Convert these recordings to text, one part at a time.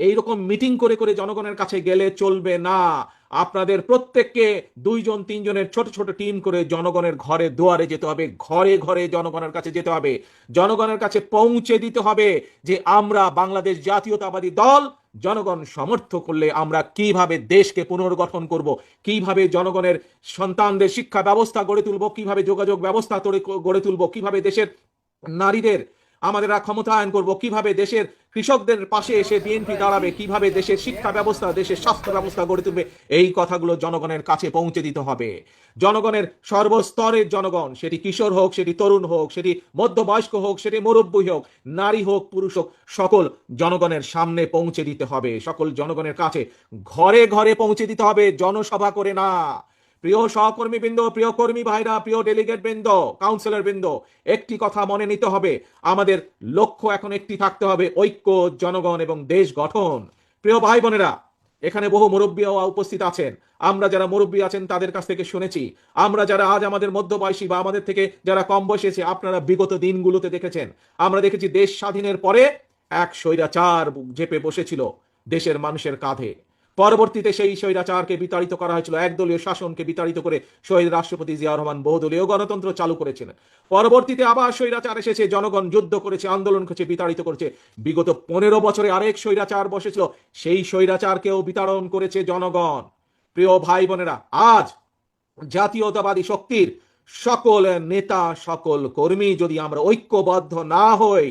এইরকম মিটিং করে করে জনগণের কাছে গেলে চলবে না। আপনাদের প্রত্যেককে 2 জন 3 জনের ছোট ছোট টিম করে জনগণের ঘরে দুয়ারে যেতে হবে, ঘরে ঘরে জনগণের কাছে যেতে হবে, জনগণের কাছে পৌঁছে দিতে হবে যে আমরা বাংলাদেশ জাতীয়তাবাদী দল জনগণ সমর্থ করলে আমরা কিভাবে দেশকে পুনর্গঠন করব, কিভাবে জনগণের সন্তানদের শিক্ষা ব্যবস্থা গড়ে তুলব, কিভাবে যোগাযোগ ব্যবস্থা গড়ে তুলব, কিভাবে দেশের নারীদের আমাদের ক্ষমতায়ন করব, কিভাবে দেশের কৃষকদের পাশে এসে বিএনপি দাঁড়াবে, কিভাবে দেশের শিক্ষা ব্যবস্থা দেশের স্বাস্থ্য ব্যবস্থা গড়ে তুলবে। এই কথাগুলো জনগণের কাছে পৌঁছে দিতে হবে। জনগণের সর্বস্তরের জনগণ, সেটি কিশোর হোক, সেটি তরুণ হোক, সেটি মধ্যবয়স্ক হোক, সেটি মুরব্বী হোক, নারী হোক, পুরুষ হোক, সকল জনগণের সামনে পৌঁছে দিতে হবে, সকল জনগণের কাছে ঘরে ঘরে পৌঁছে দিতে হবে, জনসভা করে না। প্রিয় সহকর্মী বৃন্দ, প্রিয় কর্মী ভাইরা, প্রিয় ডেলিগেট বৃন্দ, কাউন্সিলর বৃন্দ, একটি কথা মনে নিতে হবে, আমাদের লক্ষ্য এখন একটি থাকতে হবে, ঐক্য, জনগণ এবং দেশ গঠন। প্রিয় ভাই বোনেরা, এখানে বহু মুরব্বীও উপস্থিত আছেন। আমরা যারা মুরব্বী আছেন তাদের কাছ থেকে শুনেছি, আমরা যারা আজ আমাদের মধ্যবয়সী বা আমাদের থেকে যারা কম বয়সী আছে, আপনারা বিগত দিনগুলোতে দেখেছেন, আমরা দেখেছি দেশ স্বাধীনের পরে এক স্বৈরাচার চেপে বসেছিল দেশের মানুষের কাঁধে। পরবর্তীতে সেই স্বৈরাচারকে বিতাড়িত করা হয়েছিল, একদলীয় শাসনকে বিতাড়িত করে শহীদ রাষ্ট্রপতি জিয়াউর রহমান বহুদলীয় গণতন্ত্র চালু করেছিলেন। পরবর্তীতে আবার স্বৈরাচার এসেছে, জনগণ যুদ্ধ করেছে, আন্দোলন করেছে, বিতাড়িত করেছে। বিগত 15 বছরে আরেক স্বৈরাচার বসেছিল, সেই স্বৈরাচারকেও বিতাড়ন করেছে জনগণ। প্রিয় ভাই বোনেরা, আজ জাতীয়তাবাদী শক্তির সকল নেতা, সকল কর্মী যদি আমরা ঐক্যবদ্ধ না হই,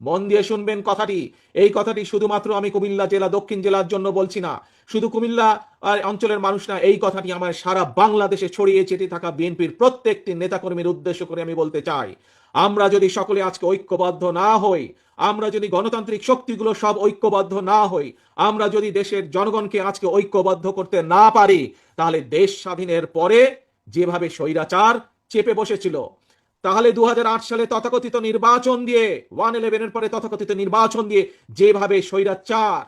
মন দিয়ে শুনবেন কথাটি, এই কথাটি শুধুমাত্র আমি কুমিল্লা জেলা, দক্ষিণ জেলার জন্য বলছি না, শুধু কুমিল্লা অঞ্চলের মানুষ না, এই কথাটি আমার সারা বাংলাদেশে ছড়িয়ে ছিটিয়ে থাকা বিএনপির প্রত্যেকটি নেতাকর্মীর উদ্দেশ্য করে আমি বলতে চাই, আমরা যদি সকলে আজকে ঐক্যবদ্ধ না হই, আমরা যদি গণতান্ত্রিক শক্তিগুলো সব ঐক্যবদ্ধ না হই, আমরা যদি দেশের জনগণকে আজকে ঐক্যবদ্ধ করতে না পারি, তাহলে দেশ স্বাধীনের পরে যেভাবে স্বৈরাচার চেপে বসেছিল, তাহলে 2008 সালে তথাকথিত নির্বাচন দিয়ে, 1/11 পরে তথাকথিত নির্বাচন দিয়ে যেভাবে স্বৈরাচার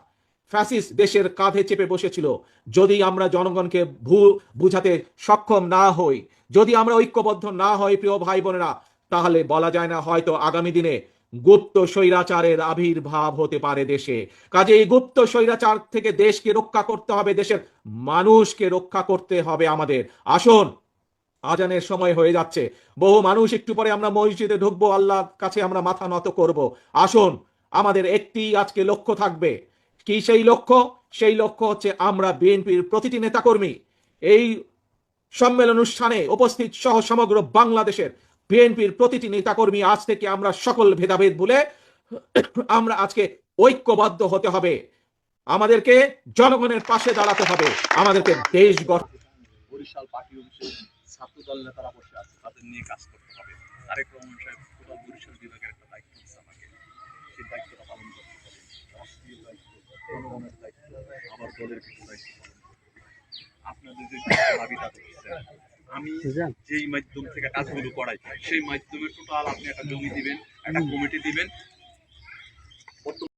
ফ্যাসিস্ট দেশের কাঁধে চেপে বসেছিল, যদি আমরা জনগণকে বুঝাতে সক্ষম না হই, যদি আমরা ঐক্যবদ্ধ না হই, প্রিয় ভাই বোনেরা, তাহলে বলা যায় না, হয়তো আগামী দিনে গুপ্ত স্বৈরাচারের আবির্ভাব হতে পারে দেশে। কাজে এই গুপ্ত স্বৈরাচার থেকে দেশকে রক্ষা করতে হবে, দেশের মানুষকে রক্ষা করতে হবে আমাদের। আসুন, আজানের সময় হয়ে যাচ্ছে, বহু মানুষ একটু পরে আমরা মসজিদে ঢুকবো, আল্লাহর কাছে আমরা মাথা নত করব। আসুন, আমাদের একটি আজকে লক্ষ্য থাকবে। কি সেই লক্ষ্য? সেই লক্ষ্য হচ্ছে আমরা বিএনপির প্রতিটি নেতাকর্মী এই সম্মেলন অনুষ্ঠানে উপস্থিত সহ সমগ্র বাংলাদেশের বিএনপির প্রতিটি নেতাকর্মী আজ থেকে আমরা সকল ভেদাভেদ ভুলে আমরা আজকে ঐক্যবদ্ধ হতে হবে, আমাদেরকে জনগণের পাশে দাঁড়াতে হবে, আমাদেরকে দেশ গঠন। বরিশাল পার্টি অফিসে ছাত্র দল নেতারা বসে আছে, তাদের নিয়ে কাজ করতে হবে। তারেক রহমান সাহেব টোটাল বরিশাল বিভাগের একটা দায়িত্ব দিচ্ছে আমাকে, সেই দায়িত্বটা পালন করতে হবে। রাষ্ট্রীয় দায়িত্ব, জনগণের দায়িত্ব, আবার দলের কিছু দায়িত্ব পালন করতে হবে। আপনাদের যে দাবিটা দেখছেন, আমি যেই মাধ্যম থেকে কাজগুলো করাই, সেই মাধ্যমে টোটাল আপনি একটা জমি দিবেন, একটা কমিটি দিবেন।